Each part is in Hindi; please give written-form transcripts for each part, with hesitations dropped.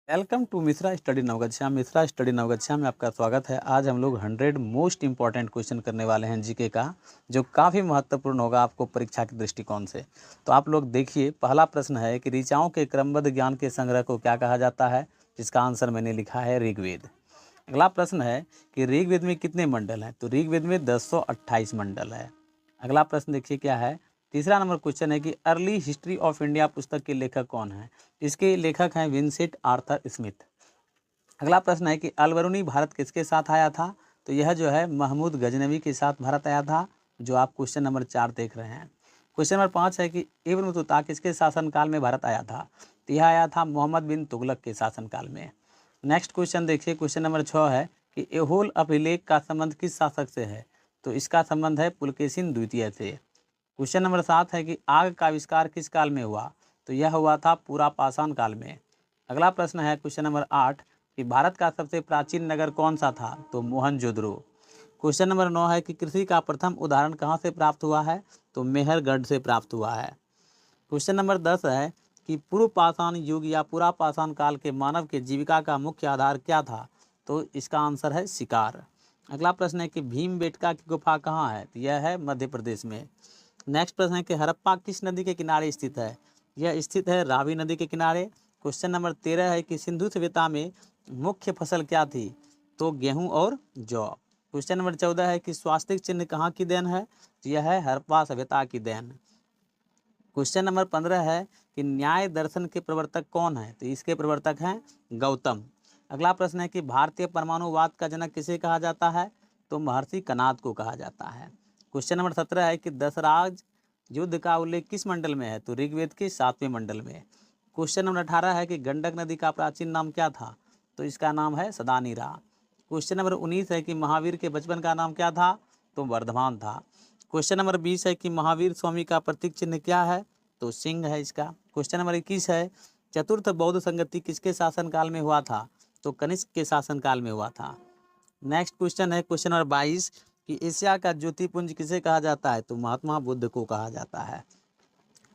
Welcome to Mishra study Navgachhia. Mishra study Navgachhia में आपका स्वागत है। आज हम लोग 100 मोस्ट इंपॉर्टेंट क्वेश्चन करने वाले हैं जीके का, जो काफ़ी महत्वपूर्ण होगा आपको परीक्षा के दृष्टिकोण से। तो आप लोग देखिए, पहला प्रश्न है कि ऋचाओं के क्रमबद्ध ज्ञान के संग्रह को क्या कहा जाता है, जिसका आंसर मैंने लिखा है ऋग्वेद। अगला प्रश्न है कि ऋग्वेद में कितने मंडल हैं, तो ऋग्वेद में 1028 मंडल है। अगला प्रश्न देखिए क्या है। तीसरा नंबर क्वेश्चन है कि अर्ली हिस्ट्री ऑफ इंडिया पुस्तक के लेखक कौन है। इसके लेखक हैं विंसेंट आर्थर स्मिथ। अगला प्रश्न है कि अलबरूनी भारत किसके साथ आया था, तो यह जो है महमूद गजनवी के साथ भारत आया था, जो आप क्वेश्चन नंबर 4 देख रहे हैं। क्वेश्चन नंबर 5 है कि इब्न बतूता किसके शासनकाल में भारत आया था, तो यह आया था मोहम्मद बिन तुगलक के शासनकाल में। नेक्स्ट क्वेश्चन देखिए, क्वेश्चन नंबर 6 है कि एहोल अभिलेख का संबंध किस शासक से है, तो इसका संबंध है पुलकेशिन द्वितीय से। क्वेश्चन नंबर 7 है कि आग का आविष्कार किस काल में हुआ, तो यह हुआ था पूरा पाषाण काल में। अगला प्रश्न है क्वेश्चन नंबर 8 कि भारत का सबसे प्राचीन नगर कौन सा था, तो मोहनजोदड़ो। क्वेश्चन नंबर 9 है कि कृषि का प्रथम उदाहरण कहाँ से प्राप्त हुआ है, तो मेहरगढ़ से प्राप्त हुआ है। क्वेश्चन नंबर 10 है कि पूर्व पाषाण युग या पूरा पाषाण काल के मानव के जीविका का मुख्य आधार क्या था, तो इसका आंसर है शिकार। अगला प्रश्न है कि भीमबेटका की गुफा कहाँ है, तो यह है मध्य प्रदेश में। नेक्स्ट प्रश्न है कि हड़प्पा किस नदी के किनारे स्थित है, यह स्थित है रावी नदी के किनारे। क्वेश्चन नंबर 13 है कि सिंधु सभ्यता में मुख्य फसल क्या थी, तो गेहूं और जौ। क्वेश्चन नंबर 14 है कि स्वास्तिक चिन्ह कहाँ की देन है, तो यह है हड़प्पा सभ्यता की देन। क्वेश्चन नंबर 15 है कि न्याय दर्शन के प्रवर्तक कौन है, तो इसके प्रवर्तक हैं गौतम। अगला प्रश्न है कि भारतीय परमाणुवाद का जनक किसे कहा जाता है, तो महर्षि कनाद को कहा जाता है। क्वेश्चन नंबर 17 है कि दशराज युद्ध का उल्लेख किस मंडल में है, तो ऋग्वेद के 7वें मंडल में। क्वेश्चन नंबर 18 है कि गंडक नदी का प्राचीन नाम क्या था, तो इसका नाम है सदानीरा। क्वेश्चन नंबर 19 है कि महावीर के बचपन का नाम क्या था, तो वर्धमान था। क्वेश्चन नंबर 20 है कि महावीर स्वामी का प्रतीक चिन्ह क्या है, तो सिंह है इसका। क्वेश्चन नंबर 21 है चतुर्थ बौद्ध संगति किसके शासनकाल में हुआ था, तो कनिष्क के शासनकाल में हुआ था। नेक्स्ट क्वेश्चन है क्वेश्चन नंबर 22 कि एशिया का ज्योतिपुंज किसे कहा जाता है, तो महात्मा बुद्ध को कहा जाता है।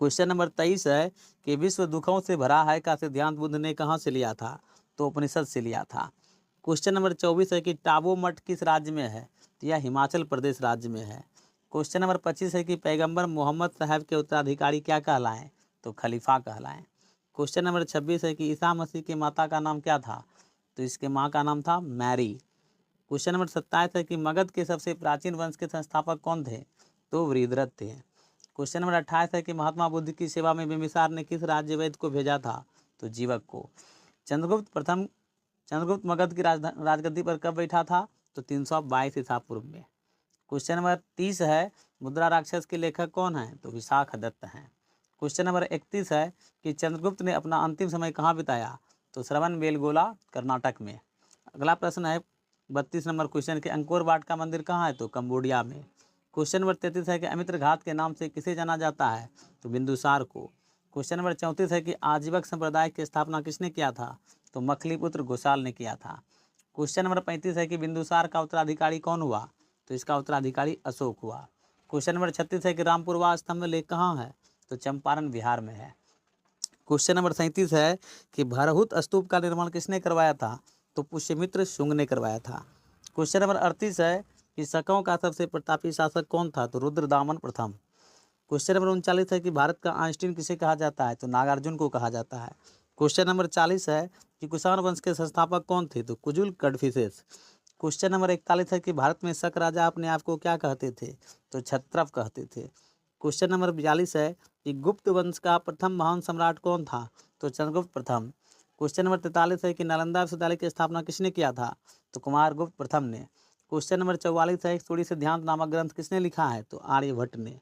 क्वेश्चन नंबर 23 है कि विश्व दुखों से भरा है का सिद्धांत बुद्ध ने कहाँ से लिया था, तो उपनिषद से लिया था। क्वेश्चन नंबर 24 है कि टाबो मठ किस राज्य में है, तो यह हिमाचल प्रदेश राज्य में है। क्वेश्चन नंबर 25 है कि पैगंबर मोहम्मद साहब के उत्तराधिकारी क्या कहलाएं, तो खलीफा कहलाएं। क्वेश्चन नंबर 26 है कि ईसा मसीह की माता का नाम क्या था, तो इसके माँ का नाम था मैरी। क्वेश्चन नंबर 27 है कि मगध के सबसे प्राचीन वंश के संस्थापक कौन थे, तो वृहद्रथ थे। क्वेश्चन नंबर 28 है कि महात्मा बुद्ध की सेवा में बिंबिसार ने किस राज्य वैद्य को भेजा था, तो जीवक को। चंद्रगुप्त मगध की राजगद्दी पर कब बैठा था, तो 322 ईसा पूर्व में। क्वेश्चन नंबर 30 है मुद्रा राक्षस के लेखक कौन है, तो विशाखदत्त हैं। क्वेश्चन नंबर 31 है कि चंद्रगुप्त ने अपना अंतिम समय कहाँ बिताया, तो श्रवणबेलगोला कर्नाटक में। अगला प्रश्न है 32 नंबर क्वेश्चन के अंकोर वाट का मंदिर कहाँ है, तो कंबोडिया में। क्वेश्चन नंबर 33 है कि अमित्र घात के नाम से किसे जाना जाता है, तो बिंदुसार को। क्वेश्चन नंबर 34 है कि आजीवक संप्रदाय की स्थापना किसने किया था, तो मखलीपुत्र घोषाल ने किया था। क्वेश्चन नंबर 35 है कि बिंदुसार का उत्तराधिकारी कौन हुआ, तो इसका उत्तराधिकारी अशोक हुआ। क्वेश्चन नंबर 36 है कि रामपुरवा स्तंभ लेख कहाँ है, तो चंपारण बिहार में है। क्वेश्चन नंबर 37 है कि भरहुत स्तूप का निर्माण किसने करवाया था, तो पुष्यमित्र शुंग ने करवाया था। क्वेश्चन नंबर 38 है कि शकों का सबसे प्रतापी शासक कौन था, तो रुद्रदामन प्रथम। क्वेश्चन नंबर 39 है कि भारत का आइंस्टीन किसे कहा जाता है, तो नागार्जुन को कहा जाता है। क्वेश्चन नंबर 40 है कि कुषाण वंश के संस्थापक कौन थे, तो कुजुल कडफिसेस। क्वेश्चन नंबर 41 है कि भारत में शक राजा अपने आप को क्या कहते थे, तो क्षत्रप कहते थे। क्वेश्चन नंबर 42 है कि गुप्त वंश का प्रथम महान सम्राट कौन था, तो चंद्रगुप्त प्रथम। क्वेश्चन नंबर 43 है कि नालंदा विश्वविद्यालय की स्थापना किसने किया था, तो कुमार गुप्त प्रथम ने। क्वेश्चन नंबर 44 है सूर्य सिद्धांत नामक ग्रंथ किसने लिखा है, तो आर्यभट्ट ने।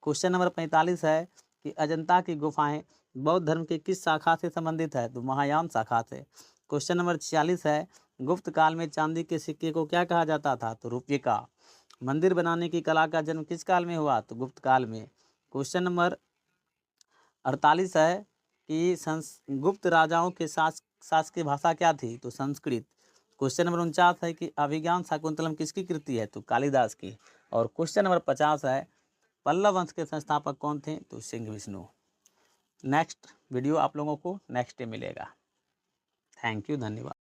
क्वेश्चन नंबर 45 है कि अजंता की गुफाएं बौद्ध धर्म की किस शाखा से संबंधित है, तो महायान शाखा से। क्वेश्चन नंबर 46 है गुप्त काल में चांदी के सिक्के को क्या कहा जाता था, तो रुपये का। मंदिर बनाने की कला का जन्म किस काल में हुआ, तो गुप्त काल में। क्वेश्चन नंबर 48 है कि गुप्त राजाओं के शासकीय भाषा क्या थी, तो संस्कृत। क्वेश्चन नंबर 49 है कि अभिज्ञान शाकुंतलम किसकी कृति है, तो कालिदास की। और क्वेश्चन नंबर 50 है पल्लव वंश के संस्थापक कौन थे, तो सिंह विष्णु। नेक्स्ट वीडियो आप लोगों को नेक्स्ट डे मिलेगा। थैंक यू, धन्यवाद।